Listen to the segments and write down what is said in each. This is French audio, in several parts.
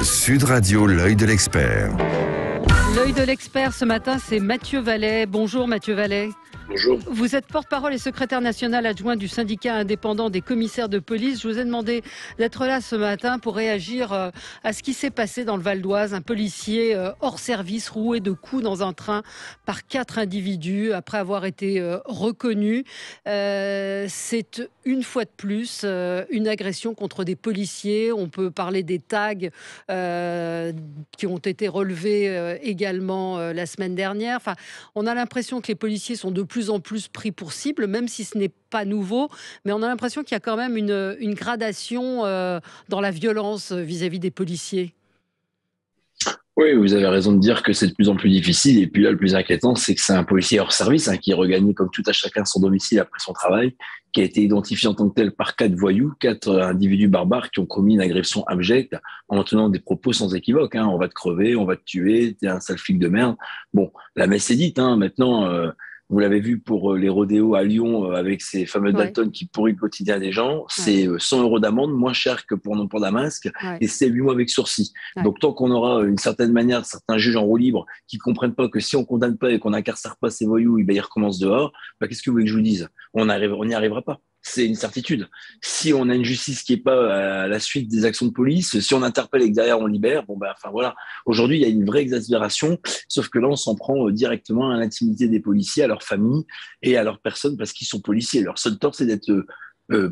Sud Radio, l'œil de l'expert. L'œil de l'expert ce matin, c'est Mathieu Vallet. Bonjour Mathieu Vallet. Bonjour. Vous êtes porte-parole et secrétaire national adjoint du syndicat indépendant des commissaires de police. Je vous ai demandé d'être là ce matin pour réagir à ce qui s'est passé dans le Val d'Oise. Un policier hors service roué de coups dans un train par 4 individus après avoir été reconnu. C'est une fois de plus une agression contre des policiers. On peut parler des tags qui ont été relevés également la semaine dernière. Enfin, on a l'impression que les policiers sont de plus en plus pris pour cible, même si ce n'est pas nouveau. Mais on a l'impression qu'il y a quand même une gradation dans la violence vis-à-vis des policiers. Oui, vous avez raison de dire que c'est de plus en plus difficile. Et puis là, le plus inquiétant, c'est que c'est un policier hors service qui est regagné comme tout à chacun son domicile après son travail, qui a été identifié en tant que tel par 4 voyous, 4 individus barbares qui ont commis une agression abjecte en tenant des propos sans équivoque. On va te crever, on va te tuer, t'es un sale flic de merde. Bon, la messe est dite. Maintenant, vous l'avez vu pour les rodéos à Lyon avec ces fameux Dalton qui pourrissent le quotidien des gens. C'est 100 € d'amende, moins cher que pour non-port d'un masque, et c'est 8 mois avec sursis. Donc tant qu'on aura une certaine manière certains juges en roue libre qui comprennent pas que si on condamne pas et qu'on n'incarcère pas ces voyous, ils recommencent dehors, qu'est-ce que vous voulez que je vous dise? On n'y arrivera pas. C'est une certitude. Si on a une justice qui est pas à la suite des actions de police, si on interpelle et que derrière on libère, voilà. Aujourd'hui, il y a une vraie exaspération, sauf que là, on s'en prend directement à l'intimité des policiers, à leur famille et à leurs personnes parce qu'ils sont policiers. Leur seul tort, c'est d'être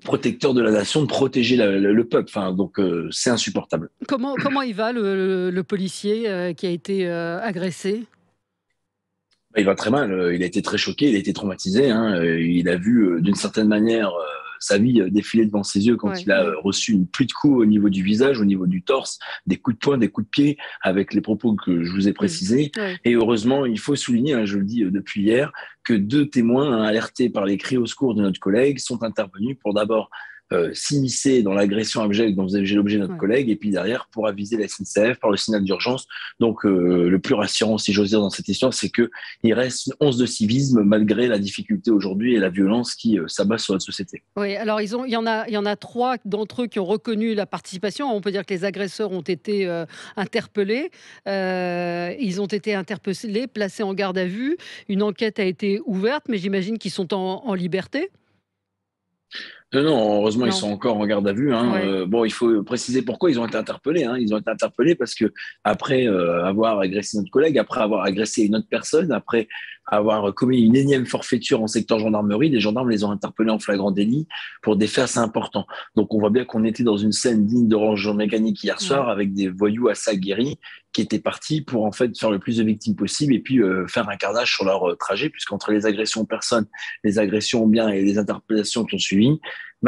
protecteur de la nation, de protéger le peuple. Donc, c'est insupportable. Comment il va le policier qui a été agressé ? Il va très mal, il a été très choqué, il a été traumatisé, il a vu d'une certaine manière sa vie défiler devant ses yeux quand il a reçu une pluie de coups au niveau du visage, au niveau du torse, des coups de poing, des coups de pied, avec les propos que je vous ai précisés. Et heureusement, il faut souligner, je le dis depuis hier, que 2 témoins alertés par les cris au secours de notre collègue sont intervenus pour d'abord s'immiscer dans l'agression abjecte dont faisait l'objet notre collègue, et puis derrière pour aviser la SNCF par le signal d'urgence. Donc le plus rassurant, si j'ose dire, dans cette histoire, c'est qu'il reste une once de civisme malgré la difficulté aujourd'hui et la violence qui s'abat sur notre société. Oui, alors il y en a 3 d'entre eux qui ont reconnu la participation. On peut dire que les agresseurs ont été interpellés. Ils ont été interpellés, placés en garde à vue. Une enquête a été ouverte, mais j'imagine qu'ils sont en liberté. Non, heureusement, ils sont encore en garde à vue. Il faut préciser pourquoi ils ont été interpellés. Ils ont été interpellés parce que après avoir agressé notre collègue, après avoir agressé une autre personne, après avoir commis une énième forfaiture en secteur gendarmerie, les gendarmes les ont interpellés en flagrant délit pour des faits assez importants. Donc, on voit bien qu'on était dans une scène digne d'Orange Mécanique hier soir avec des voyous assez aguerris qui étaient partis pour en fait faire le plus de victimes possible et puis faire un carnage sur leur trajet, puisqu'entre les agressions aux personnes, les agressions aux biens et les interpellations qui ont suivi,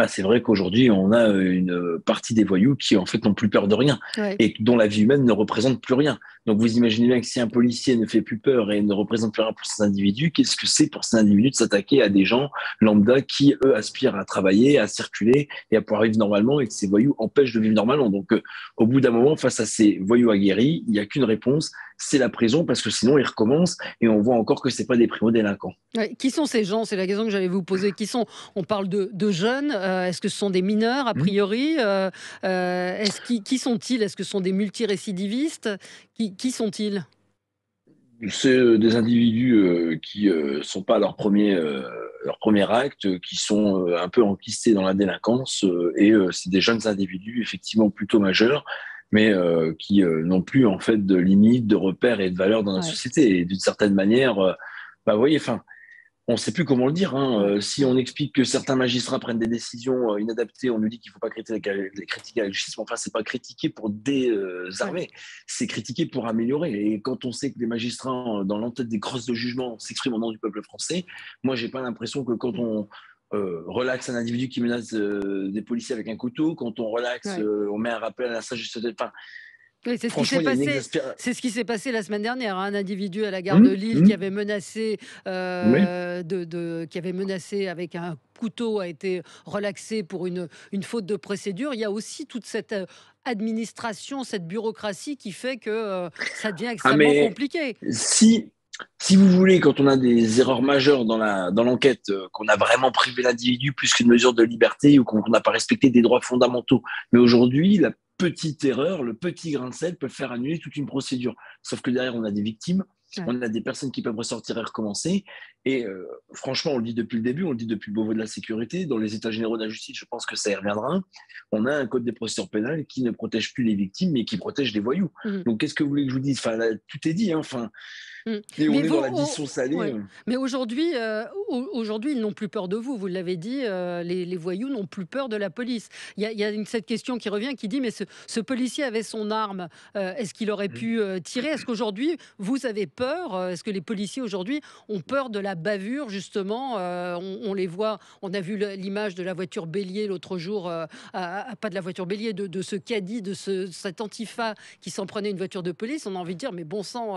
c'est vrai qu'aujourd'hui, on a une partie des voyous qui, en fait, n'ont plus peur de rien et dont la vie humaine ne représente plus rien. Donc, vous imaginez bien que si un policier ne fait plus peur et ne représente plus rien pour ces individus, qu'est-ce que c'est pour ces individus de s'attaquer à des gens lambda qui, eux, aspirent à travailler, à circuler et à pouvoir vivre normalement et que ces voyous empêchent de vivre normalement. Donc, au bout d'un moment, face à ces voyous aguerris, il n'y a qu'une réponse, c'est la prison, parce que sinon, ils recommencent et on voit encore que ce n'est pas des primo-délinquants. Qui sont ces gens? C'est la question que j'allais vous poser. Qui sont? On parle de jeunes. Est-ce que ce sont des mineurs, a priori? Qui sont-ils? Est-ce que ce sont des multirécidivistes? Qui sont-ils? C'est des individus qui sont pas à leur premier acte, qui sont un peu enquistés dans la délinquance et c'est des jeunes individus effectivement plutôt majeurs, mais qui n'ont plus en fait de limites, de repères et de valeurs dans la société. Et d'une certaine manière, vous voyez, on ne sait plus comment le dire. Si on explique que certains magistrats prennent des décisions inadaptées, on nous dit qu'il ne faut pas critiquer la justice. Mais enfin, c'est pas critiquer pour désarmer, c'est critiquer pour améliorer. Et quand on sait que les magistrats, dans l'entête des crosses de jugement, s'expriment au nom du peuple français, moi, j'ai pas l'impression que quand on relaxe un individu qui menace des policiers avec un couteau, quand on relaxe, on met un rappel à la sagesse de... Oui, c'est ce qui s'est passé la semaine dernière. Un individu à la gare de Lille qui avait menacé, qui avait menacé avec un couteau a été relaxé pour une faute de procédure. Il y a aussi toute cette administration, cette bureaucratie qui fait que ça devient extrêmement compliqué. Si vous voulez, quand on a des erreurs majeures dans l'enquête, qu'on a vraiment privé l'individu plus qu'une mesure de liberté ou qu'on n'a pas respecté des droits fondamentaux, mais aujourd'hui, petite erreur, le petit grain de sel peut faire annuler toute une procédure. Sauf que derrière, on a des victimes, Ouais. on a des personnes qui peuvent ressortir et recommencer. Et franchement, on le dit depuis le début, on le dit depuis le Beauvau de la sécurité. Dans les états généraux de la justice, je pense que ça y reviendra. On a un code des procédures pénales qui ne protège plus les victimes, mais qui protège les voyous. Mmh. Donc, qu'est-ce que vous voulez que je vous dise? Enfin, là, tout est dit. Hein. Enfin, Mmh. et on Mais est vous, dans l'addition salée. ouais. Mais aujourd'hui, aujourd'hui, ils n'ont plus peur de vous. Vous l'avez dit, les voyous n'ont plus peur de la police. Il y a cette question qui revient, qui dit, mais ce policier avait son arme. Est-ce qu'il aurait pu tirer? Est-ce qu'aujourd'hui, vous avez peur? Est-ce que les policiers aujourd'hui ont peur de la bavure, justement? On les voit. On a vu l'image de la voiture bélier l'autre jour, pas de la voiture bélier, de ce caddie, cet antifa qui s'en prenait une voiture de police. On a envie de dire, mais bon sang,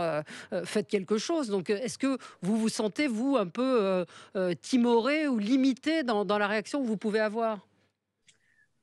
faites quelque chose. Donc, est-ce que vous vous sentez, vous, un peu timoré ou limité dans la réaction que vous pouvez avoir?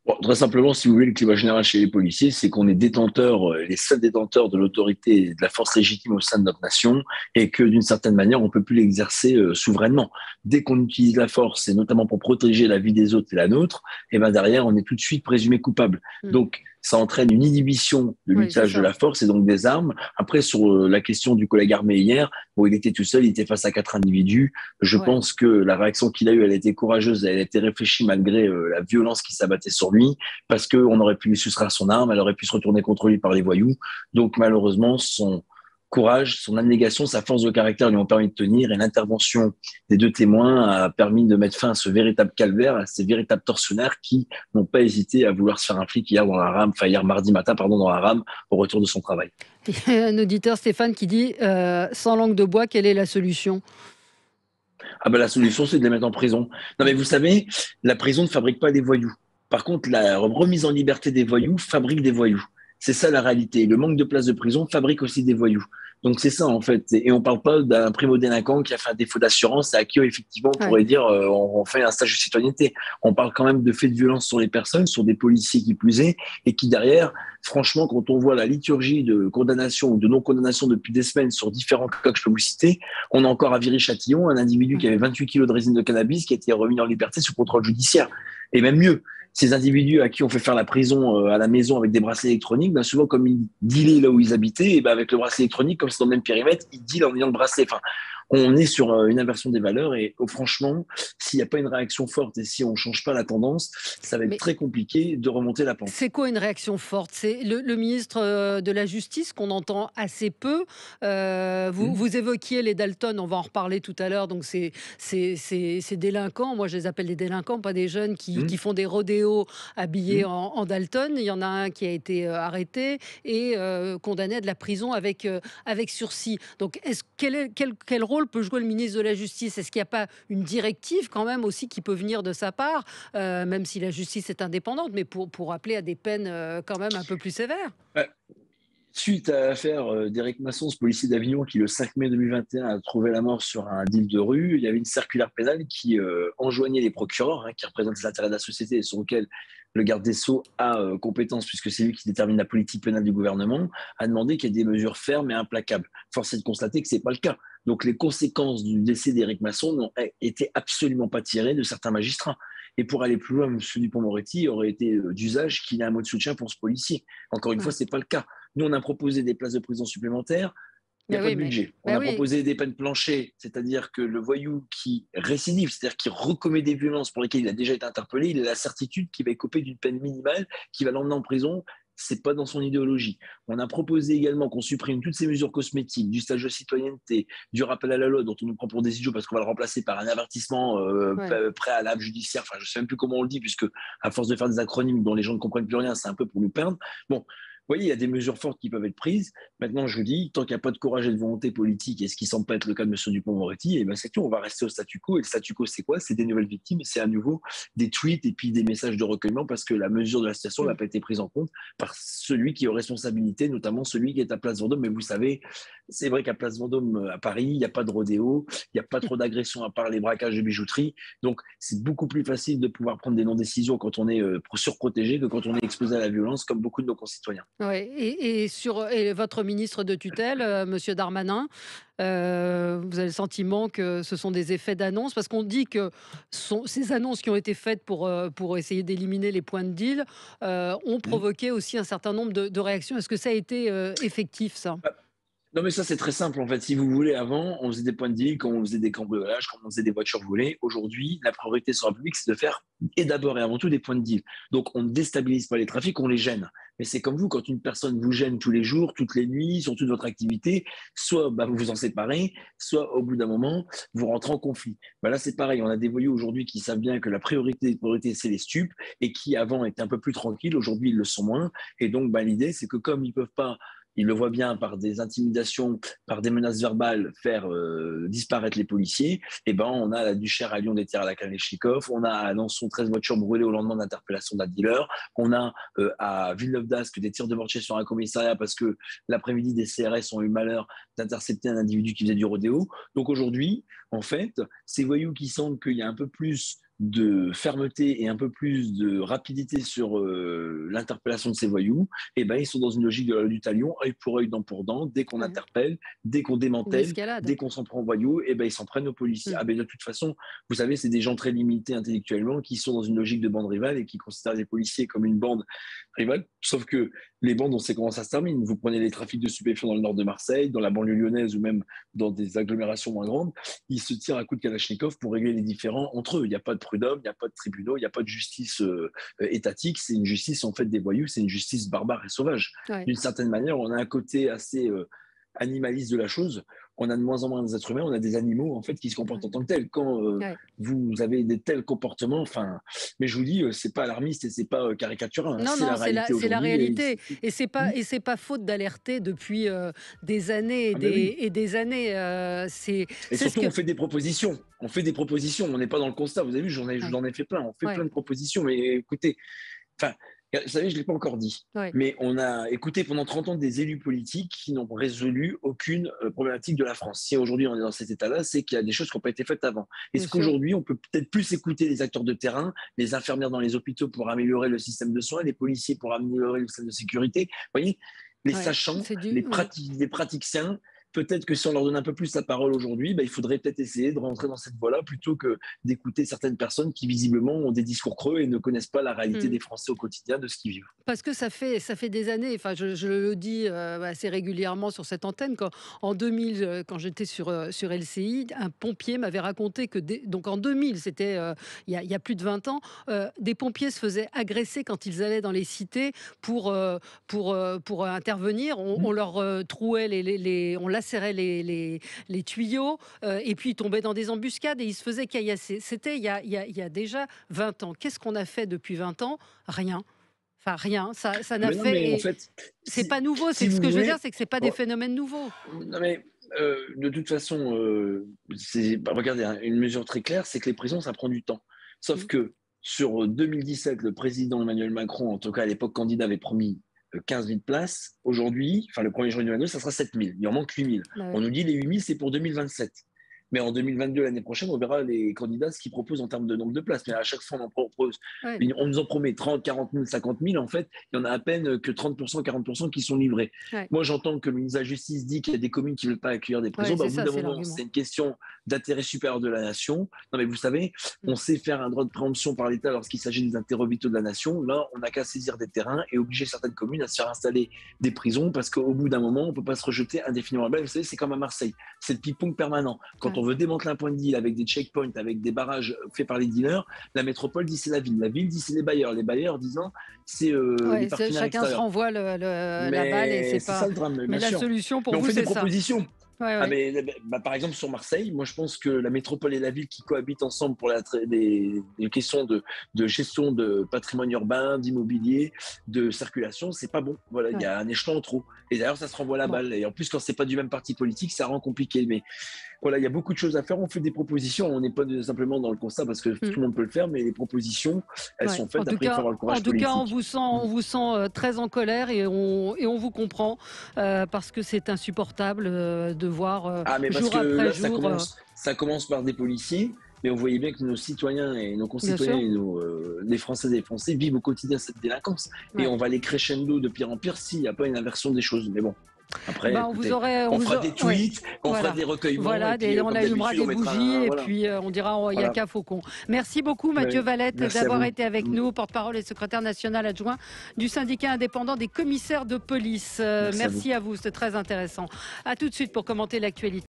Bon, très simplement, si vous voulez, le climat général chez les policiers, c'est qu'on est détenteurs, les seuls détenteurs de l'autorité et de la force légitime au sein de notre nation, et que d'une certaine manière, on ne peut plus l'exercer souverainement. Dès qu'on utilise la force, et notamment pour protéger la vie des autres et la nôtre, et ben derrière, on est tout de suite présumé coupable. Hmm. Donc, ça entraîne une inhibition de Oui, c'est l'usage de ça. la force et donc des armes. Après, sur la question du collègue armé hier, bon, il était tout seul, il était face à 4 individus. Je Ouais. pense que la réaction qu'il a eue, elle a été courageuse, elle a été réfléchie malgré la violence qui s'abattait sur lui, parce qu'on aurait pu lui soustraire son arme, elle aurait pu se retourner contre lui par les voyous. Donc malheureusement, son courage, son abnégation, sa force de caractère lui ont permis de tenir, et l'intervention des 2 témoins a permis de mettre fin à ce véritable calvaire, à ces véritables tortionnaires qui n'ont pas hésité à vouloir se faire un flic hier mardi matin, dans la rame, au retour de son travail. Il y a un auditeur, Stéphane, qui dit sans langue de bois, quelle est la solution? Ah ben la solution, c'est de les mettre en prison. Non mais vous savez, la prison ne fabrique pas des voyous. Par contre, la remise en liberté des voyous fabrique des voyous. C'est ça la réalité. Le manque de places de prison fabrique aussi des voyous. Donc c'est ça en fait. Et on parle pas d'un primo-délinquant qui a fait un défaut d'assurance et à qui effectivement on Ouais. pourrait dire on fait un stage de citoyenneté. On parle quand même de faits de violence sur les personnes, sur des policiers qui plus est, et qui derrière, franchement, quand on voit la liturgie de condamnation ou de non-condamnation depuis des semaines sur différents cas que je peux vous citer, on a encore à Viry-Châtillon un individu qui avait 28 kilos de résine de cannabis qui a été remis en liberté sous contrôle judiciaire. Et même mieux, ces individus à qui on fait faire la prison à la maison avec des bracelets électroniques, ben souvent comme ils dealaient là où ils habitaient, et ben avec le bracelet électronique, comme c'est dans le même périmètre, ils dealent en ayant le bracelet. Enfin, on est sur une inversion des valeurs et franchement, s'il n'y a pas une réaction forte et si on ne change pas la tendance, ça va être Mais très compliqué de remonter la pente. c'est quoi une réaction forte? C'est le ministre de la Justice qu'on entend assez peu. Mmh. Vous évoquiez les Dalton, on va en reparler tout à l'heure. Donc, ces délinquants, moi je les appelle des délinquants, pas des jeunes qui Mmh. font des rodéos habillés Mmh. en Dalton. Il y en a un qui a été arrêté et condamné à de la prison avec sursis. Donc, quel rôle peut jouer le ministre de la Justice? Est-ce qu'il n'y a pas une directive quand même aussi qui peut venir de sa part, même si la justice est indépendante, mais pour appeler à des peines quand même un peu plus sévères? Ouais. Suite à l'affaire d'Éric Masson, ce policier d'Avignon qui, le 5 mai 2021, a trouvé la mort sur un deal de rue, il y avait une circulaire pénale qui enjoignait les procureurs, qui représentent les intérêts de la société et sur lequel le garde des Sceaux a compétence, puisque c'est lui qui détermine la politique pénale du gouvernement, a demandé qu'il y ait des mesures fermes et implacables. Force est de constater que ce n'est pas le cas. Donc les conséquences du décès d'Éric Masson n'ont été absolument pas tirées de certains magistrats. Et pour aller plus loin, M. Dupond-Moretti aurait été d'usage qu'il ait un mot de soutien pour ce policier. Encore une fois, Ouais. ce n'est pas le cas. Nous, on a proposé des places de prison supplémentaires. Il n'y a Ben pas oui, de mais budget. On ben a oui. proposé des peines planchées, c'est-à-dire que le voyou qui récidive, c'est-à-dire qui recommet des violences pour lesquelles il a déjà été interpellé, il a la certitude qu'il va écoper d'une peine minimale qui va l'emmener en prison. C'est pas dans son idéologie. On a proposé également qu'on supprime toutes ces mesures cosmétiques, du stage de citoyenneté, du rappel à la loi dont on nous prend pour des idiots parce qu'on va le remplacer par un avertissement Ouais. préalable judiciaire. Enfin, je sais même plus comment on le dit puisque à force de faire des acronymes dont les gens ne comprennent plus rien, c'est un peu pour nous perdre. Bon, vous voyez, il y a des mesures fortes qui peuvent être prises. Maintenant, je vous dis, tant qu'il n'y a pas de courage et de volonté politique, et ce qui semble pas être le cas de M. Dupond-Moretti, et ben c'est tout, on va rester au statu quo. Et le statu quo, c'est quoi? C'est des nouvelles victimes, c'est à nouveau des tweets et puis des messages de recueillement parce que la mesure de la situation n'a Mm. pas été prise en compte par celui qui est aux responsabilités, notamment celui qui est à Place Vendôme. Mais vous savez, c'est vrai qu'à Place Vendôme, à Paris, il n'y a pas de rodéo, il n'y a pas trop d'agressions à part les braquages de bijouterie. Donc, c'est beaucoup plus facile de pouvoir prendre des non-décisions quand on est surprotégé que quand on est exposé à la violence, comme beaucoup de nos concitoyens. Ouais, et votre ministre de tutelle, Monsieur Darmanin, vous avez le sentiment que ce sont des effets d'annonce? Parce qu'on dit que ces annonces qui ont été faites pour essayer d'éliminer les points de deal, ont provoqué aussi un certain nombre de réactions. Est-ce que ça a été, effectif ça? Non, mais ça, c'est très simple. En fait, si vous voulez, avant, on faisait des points de deal, quand on faisait des cambriolages, quand on faisait des voitures volées. Aujourd'hui, la priorité sur la publique, c'est de faire, et d'abord et avant tout, des points de deal. Donc, on ne déstabilise pas les trafics, on les gêne. Mais c'est comme vous, quand une personne vous gêne tous les jours, toutes les nuits, sur toute votre activité, soit vous vous en séparez, soit au bout d'un moment, vous rentrez en conflit. Là, c'est pareil. On a des voyous aujourd'hui qui savent bien que la priorité, c'est les stupes, et qui avant étaient un peu plus tranquilles. Aujourd'hui, ils le sont moins. Et donc, l'idée, c'est que comme ils peuvent pas, il le voit bien par des intimidations, par des menaces verbales, faire disparaître les policiers. On a la Duchère à Lyon des tirs à la Kalachnikov, on a à Alençon 13 voitures brûlées au lendemain d'interpellation d'un dealer, on a à Villeneuve d'Ascq des tirs de mortier sur un commissariat parce que l'après-midi des CRS ont eu malheur d'intercepter un individu qui faisait du rodéo. Donc aujourd'hui, en fait, ces voyous qui sentent qu'il y a un peu plus de fermeté et un peu plus de rapidité sur l'interpellation de ces voyous, ils sont dans une logique de la loi du talion, œil pour œil, dent pour dent. Dès qu'on interpelle, dès qu'on démantèle, dès qu'on s'en prend aux voyous, ils s'en prennent aux policiers. De toute façon, vous savez, c'est des gens très limités intellectuellement qui sont dans une logique de bande rivale et qui considèrent les policiers comme une bande rivale. Sauf que les bandes, on sait comment ça se termine. Vous prenez les trafics de stupéfiants dans le nord de Marseille, dans la banlieue lyonnaise ou même dans des agglomérations moins grandes, ils se tirent à coups de Kalachnikov pour régler les différends entre eux. Il n'y a pas de prud'homme, il n'y a pas de tribunaux, il n'y a pas de justice étatique. C'est une justice en fait des voyous, c'est une justice barbare et sauvage. Ouais. D'une certaine manière, on a un côté assez animaliste de la chose. On a de moins en moins des êtres humains, on a des animaux en fait qui se comportent en tant que tels. Quand vous avez des tels comportements, mais je vous dis, c'est pas alarmiste et c'est pas caricatural. Non, c'est la réalité. Et c'est pas faute d'alerter depuis des années et des années. Et surtout, on fait des propositions. On fait des propositions. On n'est pas dans le constat. Vous avez vu, j'en ai fait plein. On fait plein de propositions. Mais écoutez, vous savez, je ne l'ai pas encore dit, mais on a écouté pendant 30 ans des élus politiques qui n'ont résolu aucune problématique de la France. Si aujourd'hui on est dans cet état-là, c'est qu'il y a des choses qui n'ont pas été faites avant. Est-ce qu'aujourd'hui, on peut peut-être plus écouter les acteurs de terrain, les infirmières dans les hôpitaux pour améliorer le système de soins, les policiers pour améliorer le système de sécurité, vous voyez, les sachants, les praticiens. Peut-être que si on leur donne un peu plus la parole aujourd'hui, il faudrait peut-être essayer de rentrer dans cette voie-là plutôt que d'écouter certaines personnes qui visiblement ont des discours creux et ne connaissent pas la réalité des Français au quotidien de ce qu'ils vivent. Parce que ça fait des années, je le dis assez régulièrement sur cette antenne, en 2000, quand j'étais sur LCI, un pompier m'avait raconté que, donc en 2000, c'était il y a plus de 20 ans, des pompiers se faisaient agresser quand ils allaient dans les cités pour intervenir. On leur trouait on lacérait les tuyaux et puis ils tombaient dans des embuscades et ils se faisaient caillasser. C'était il y a déjà 20 ans. Qu'est-ce qu'on a fait depuis 20 ans? Rien. Enfin, rien. Ça n'a fait. En fait, c'est pas nouveau. C'est ce que je veux dire, c'est que c'est pas des phénomènes nouveaux. Non, mais de toute façon, regardez, une mesure très claire, c'est que les prisons, ça prend du temps. Sauf que sur 2017, le président Emmanuel Macron, en tout cas à l'époque candidat, avait promis 15 000 places. Aujourd'hui, le 1er juin 2022, ça sera 7 000. Il en manque 8 000. Ouais. On nous dit les 8 000, c'est pour 2027. Mais en 2022, l'année prochaine, on verra les candidats ce qu'ils proposent en termes de nombre de places. Mais à chaque fois, on en propose. Ouais. On nous en promet 30, 40 000, 50 000. En fait, il y en a à peine que 30%, 40% qui sont livrés. Ouais. Moi, j'entends que le ministre de la Justice dit qu'il y a des communes qui ne veulent pas accueillir des prisons. Au bout d'un moment, c'est une question d'intérêt supérieur de la nation. Non, mais vous savez, on sait faire un droit de préemption par l'État lorsqu'il s'agit des intérêts vitaux de la nation. Là, on n'a qu'à saisir des terrains et obliger certaines communes à se faire installer des prisons parce qu'au bout d'un moment, on ne peut pas se rejeter indéfiniment. Vous savez, c'est comme à Marseille. C'est le ping-pong permanent. Quand on veut démanteler un point de deal avec des checkpoints, avec des barrages faits par les dealers, la métropole dit c'est la ville dit c'est les bailleurs disant c'est les partenaires chacun se renvoie la balle et c'est pas ça le drame. Mais la solution pour vous, c'est ça. On fait des propositions. Ouais. Par exemple, sur Marseille, moi je pense que la métropole et la ville qui cohabitent ensemble pour des questions de gestion de patrimoine urbain, d'immobilier, de circulation, c'est pas bon. Voilà, il y a un échelon en trop. Et d'ailleurs, ça se renvoie la balle. Et en plus, quand c'est pas du même parti politique, ça rend compliqué. Mais voilà, il y a beaucoup de choses à faire. On fait des propositions. On n'est pas simplement dans le constat parce que tout le monde peut le faire, mais les propositions, elles sont faites. Après, il faut avoir le courage politique. En tout cas, on vous sent très en colère et on vous comprend parce que c'est insupportable de voir mais jour après là, jour. Ça commence par des policiers. mais on voyait bien que nos citoyens et nos concitoyens et les Françaises et les Français vivent au quotidien cette délinquance. Ouais. Et on va aller crescendo de pire en pire s'il n'y a pas une inversion des choses. Mais bon. Après, écoutez, on fera des tweets, on fera des recueillements. Voilà, on allumera des bougies et puis on dira il n'y a qu'à Faucon. Merci beaucoup Mathieu Valette d'avoir été avec nous, porte-parole et secrétaire national adjoint du syndicat indépendant des commissaires de police. Merci à vous, c'était très intéressant. À tout de suite pour commenter l'actualité.